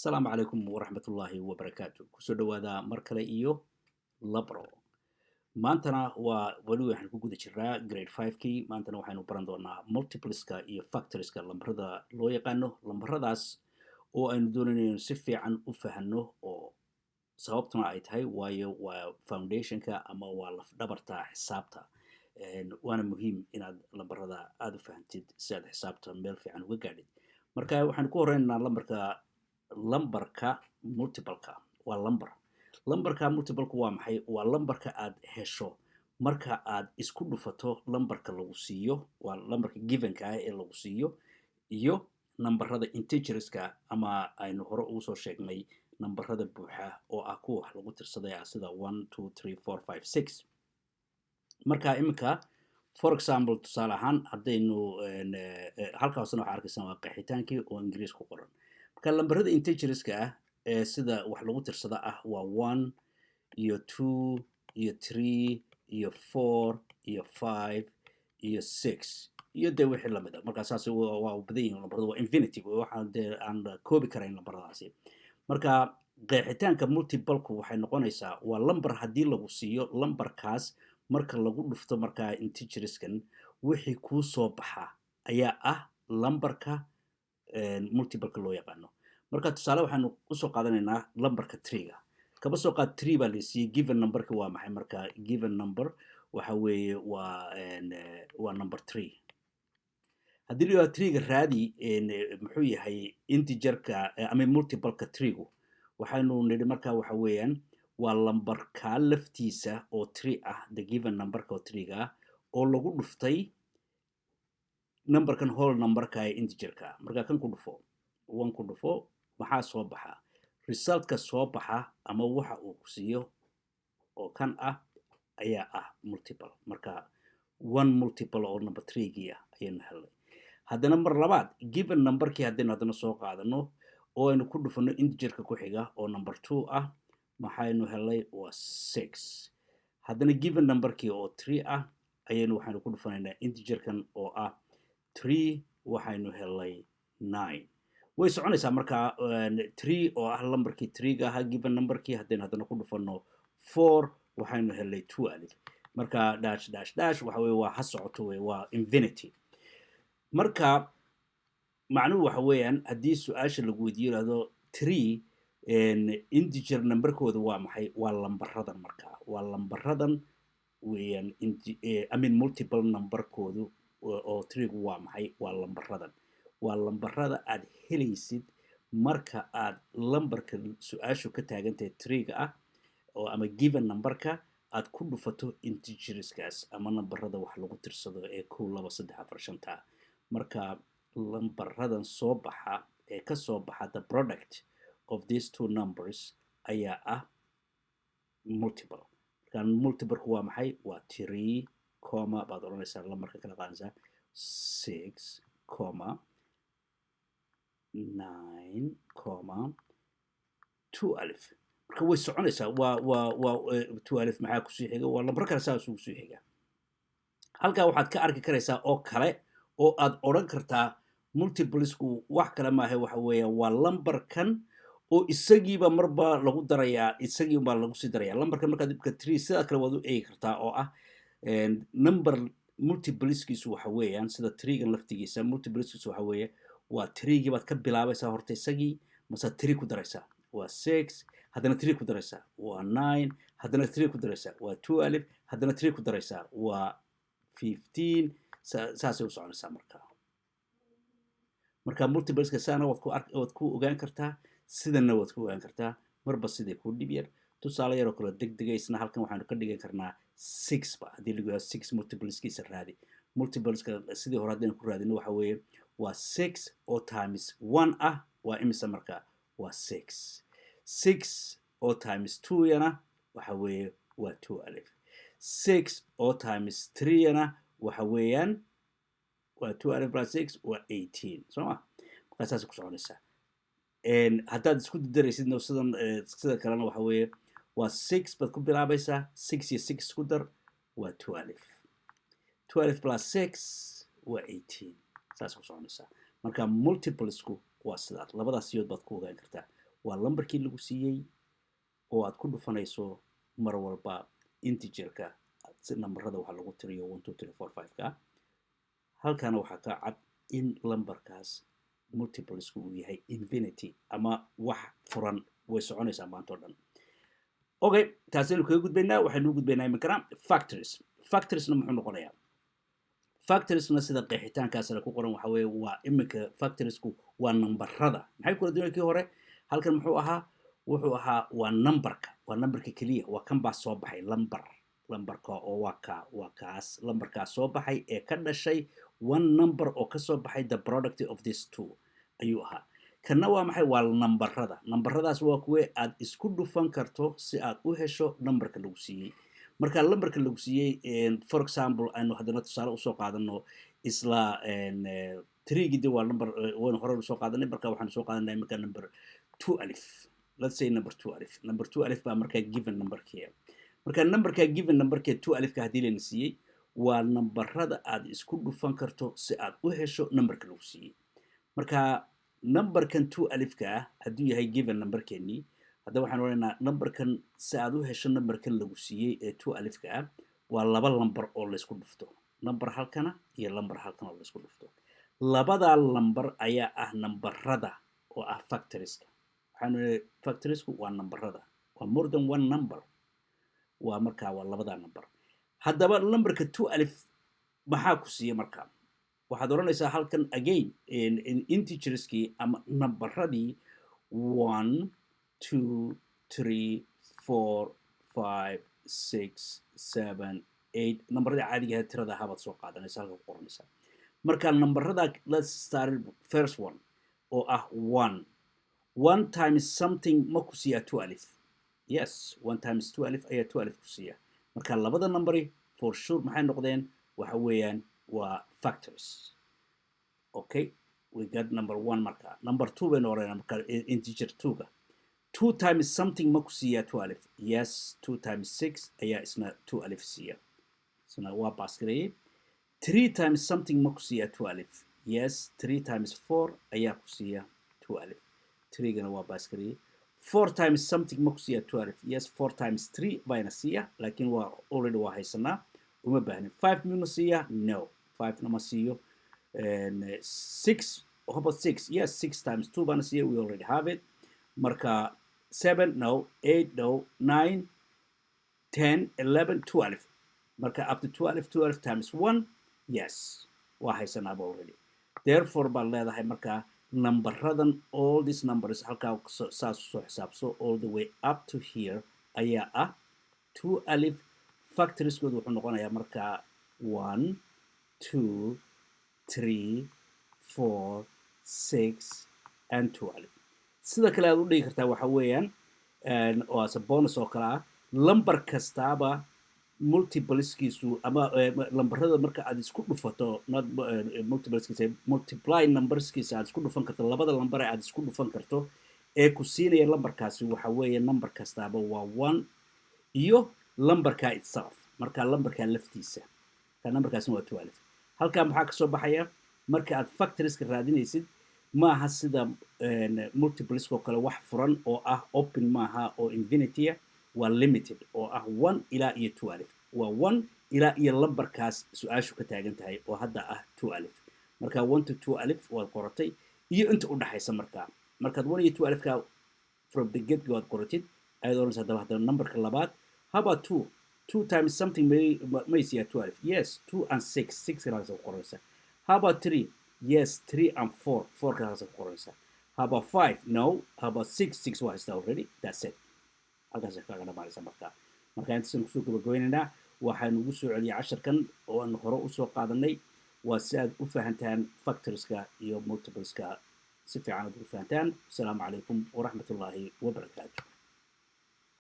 السلام عليكم ورحمة الله وبركاته كسو دوادا مركلة إيو لبرو maantana waa wali waxaan ku guda jiraa grade 5kii maantana waxaanu baran doonaa multipliska iyo factorieska lambarada loo yaqaano lambaradaas oo aynu doonayno si fiican u fahanno oo sababtuna ay tahay waayo waa foundationka ama waa laf dhabarta xisaabta waana muhiim inaad lambarada aad u fahantid si aad xisaabta meel fiican uga gaadhid marka waxaan ku horeynaynaa lambarka multipleka waa lambarka multipleka waa maxay waa lambarka aad hesho marka aad isku dhufato lambarka lagu siiyo waa lambarka givenka ah ee lagu siiyo iyo nambarada integerska ama aynu hore ugu soo sheegnay nambarada buuxa oo ah kuwa wax lagu tirsaday sida 1 2 3 4 5 6 marka iminka for example tusaale ahaan haddaynu halkaasna waxaa arkaysan waa qeexitaankii oo ingiriis ku qoran marka lambarada integerska ah sida wax lagu tirsada ah waa 1 iyo 2 iyo 3 iyo 4 iyo 5 iyo 6 iyo de wixii lamid ah marka saas waa badan yihiin lambarada waa infinity waxaan aan koobi karayn lambaradaasi marka qeexitaanka multipleku waxay noqonaysaa waa lambar haddii lagu siiyo lambarkaas marka lagu dhufto marka integerskan wixii kuu soo baxa ayaa ah lambarka multipleka loo yaqaano marka tusaale waxaanu u soo qaadanaynaa lambarka 3ga kaba soo qaad 3 baa la siiyay given numberka waa maxay marka given number waxa weeye waa number 3 haddii la yidhahdo 3ga raadi muxuu yahay integerka ama multipleka 3gu waxaynu nidhi marka waxa weeyaan waa lambarka laftiisa oo 3 ah the given numberka oo 3ga ah oo lagu dhuftay numberkan whole numberka ee integerka marka kan ku dhufo 1 ku dhufo maxaa soo baxa resultka soo baxa ama waxa uu ku siiyo oo kan ah ayaa ah multiple marka 1 multiple oo number 3gii ah ayaynu helnay haddana mar labaad given numberkii haddaynu haddana soo qaadano oo aynu ku dhufano integerka ku xiga oo number 2 ah maxaynu helnay waa 6 haddana given numberkii oo 3 ah waxaynu ku dhufanaynaa integerkan oo ah 3 waxaynu helnay 9 way soconaysaa marka 3 oo ah lambarkii 3ga ahaa given numberkii haddaynu haddana ku dhufano 4 waxaynu helnay 12 marka dash waxa weeye waa ha socoto wey waa infinity marka macnuhu waxa weeyaan haddii su-aasha lagu weydiiyo yidhahdo 3 integer numberkooda waa maxay waa lambaradan marka waa lambaradan weeyaan multiple numberkoodu oo 3gu waa maxay waa lambaradan waa lambarada aad helaysid marka aad lambarka su-aashu ka taagantahay 3ga ah oo ama given numberka aad ku dhufato integerskaas ama nambarada wax lagu tirsado ee 1 2 3 4 5 marka lambaradan soo baxa ee ka soo baxa the product of these two numbers ayaa ah multiple marka multipleku waa maxay waa 3 comma baad oranaysaa lambarka kala qaanaysaa 6 comma 9 comma 12 marka way soconaysaa waa 12 maxaa ku sii xiga waa lambar kale saas ugu sii xiga halkaa waxaad ka arki karaysaa oo kale oo aad odhan kartaa multiplesku wax kale maaha waxa weeyaan waa lambarkan oo isagiiba marba lagu darayaa isagiiba lagu sii darayaa lambarkan markaad dibka 3 sidaa kale waad u eegi kartaa oo ah number multipleskiisu waxa weeyaan sida 3gan laftigiisa multipleskiisu waxa weeye waa 3gii baad ka bilaabaysaa horta isagii mase 3 ku daraysaa waa 6 haddana 3 ku daraysaa waa 9 haddana 3 ku daraysaa waa 12 haddana 3 ku daraysaa waa 15 saasay u soconaysaa marka multipleska saana waad ku ogaan kartaa sidana waad ku ogaan kartaa marba sidee ku dhib yar tusaale yaroo kale degdegaysna halkan waxaanu ka dhigan karnaa 6 ba haddii lagu yahay 6 multipleskiisa raadi multipleska sidii hore haddaynu ku raadino waxa weeye waa 6 oo times 1 ah waa imisa marka waa 6 6 oo times 2 yana waxa weeye waa 12 6 oo times 3 yana waxa weeyaan waa 12 plus 6 waa 18 soo ma marka saas ku soconaysaa haddaad isku daraysidna sida kalena waxa weeye waa 6 baad ku bilaabaysaa 6 iyo 6 isku dar waa 12 12 plus 6 waa 18 saas ku soconaysaa marka multiplesku waa sidaas labadaas siyood baad ku ogaan kartaa waa lambarkii lagu siiyey oo aad ku dhufanayso mar walba integerka si nambarada waxa lagu tiriyo 1 2 3 4 5 ka halkaana waxaa ka cad in lambarkaas multiplesku uu yahay infinity ama wax furan way soconaysaa maanta oo dhan okay taasina kaga gudbaynaa waxaynu u gudbaynaa imikana factorsna muxuu noqonayaa factorsna sida qeexitaankaas la ku qoran waxa weeye waa imika factorsku waa nambarada maxay kula duwan kii hore halkan wuxuu ahaa waa numberka kaliya waa kan baa soo baxay lambarka oo waa kaas lambarkaas soo baxay ee ka dhashay one number oo ka soo baxay the product of these two ayuu ahaa kana waa maxay waa nambaradaas waa kuwe aad isku dhufan karto si aad u hesho numberka lagu siiyey marka lambarka lagu siiyey for example aynu haddana tusaale usoo qaadano isla 3 waa number waan hore usoo qaadanay marka waxaan soo qaadanay marka number 2 alif let's say number 2 alif baa marka given numberkii marka numberka given numberkii 2 alifka hadii la siiyey waa nambarada aad isku dhufan karto si aad u hesho numberka lagu siiyey marka numberkan 2 alifka hadii yahay given numberkeeni hadda waxaan oranaa numberkan si aad u hesho numberkan lagu siiyey ee 2 alifka waa laba lambar oo la isku dhufto number halkana iyo number halkana oo la isku dhufto labada lambar ayaa ah nambarada oo ah factoriska factorisku waa nambarada waa more than one number waa marka waa labada number haddaba numberka 2 alif maxaa ku siiya marka waxaad oranaysaa halkan again in integerski ama nambaradii 1 2 3 4 5 6 7 8 nambarada caadiga ah tirada habaad soo qaadanaysaa halka ku qoranaysaa marka nambarada let's start first one oo ah 1 times something ma ku siiya 2 alif yes 1 times 2 alif ayaa 2 alif ku siiya marka labada numberi for sure maxay noqdeen waxa weeyaan waa factors okay we got number 1 marka number 2 baynu oranayna marka integer 2 ga 2 times something ma ku siiya 2 alif yes 2 times 6 ayaa isna 2 alif siiya isna waa baskrey 3 times something ma ku siiya 2 alif yes 3 times 4 ayaa ku siiya 2 alif 3 gana waa baskrey 4 times something ma ku siiya 2 alif yes 4 times 3 bayna siiya laakiin waa already waa haysanaa uma baahnin 5 miyuna siiya no 5 nama siiyo and 6 how about 6 yes 6 times 2 bayna siiya we already have it marka 7 no 8 no 9 10 11 12 marka up to 12 times 1 yes waa haysanaa already therefore baan leedahay marka numberadan all these numbers halkaa saas soo xisaabso all the way up to here ayaa ah 2 alif factorieskoodu wuxuu noqonayaa marka 1 2 3 4 6 and 2 alif sida kale aad u dhigi kartaa waxa weeyaan oo as a bonus oo kale ah lambar kastaaba multipleskiisu ama lambarada marka aad isku dhufato not multipleskiisa multiply numberskiisa aad isku dhufan karto labada lambar aad isku dhufan karto ee ku siinaya lambarkaasi waxa weeye number kastaaba waa 1 iyo lambarka itself marka lambarka laftiisa ka numberkaasi waa 2 alif halka maxaa ka soo baxaya marka aad factoriska raadinaysid maaha sida multipleska kale wax furan oo ah open maaha oo infinity waa limited oo ah 1 ilaa iyo 2 alif waa 1 ilaa iyo lambarkaas su'aashu ka taagan tahay oo hadda ah 2 alif marka 1 to 2 alif waad qoratay iyo inta u dhaxaysa markaad 1 iyo 2 alifka from the get go aad qoratid ayaad oranaysaa hadda numberka labaad how about 2 times something may see 2 alif yes 2 and 6 kalaas aad qoranaysaa how about 3 yes 3 and 4 kalaas aad qoranaysaa how about 5 no how about 6 waa haysta already that's it halkaas kaga dhamaanaysa marka intaasaan kusoo gabagabaynaynaa waxaan ugu soo celiyay casharkan oo aan hore usoo qaadanay waa si aad u fahantaan factorska iyo multipleska si fiican aad u fahantaan asalaamu calaykum waraxmatullaahi wabarakaatu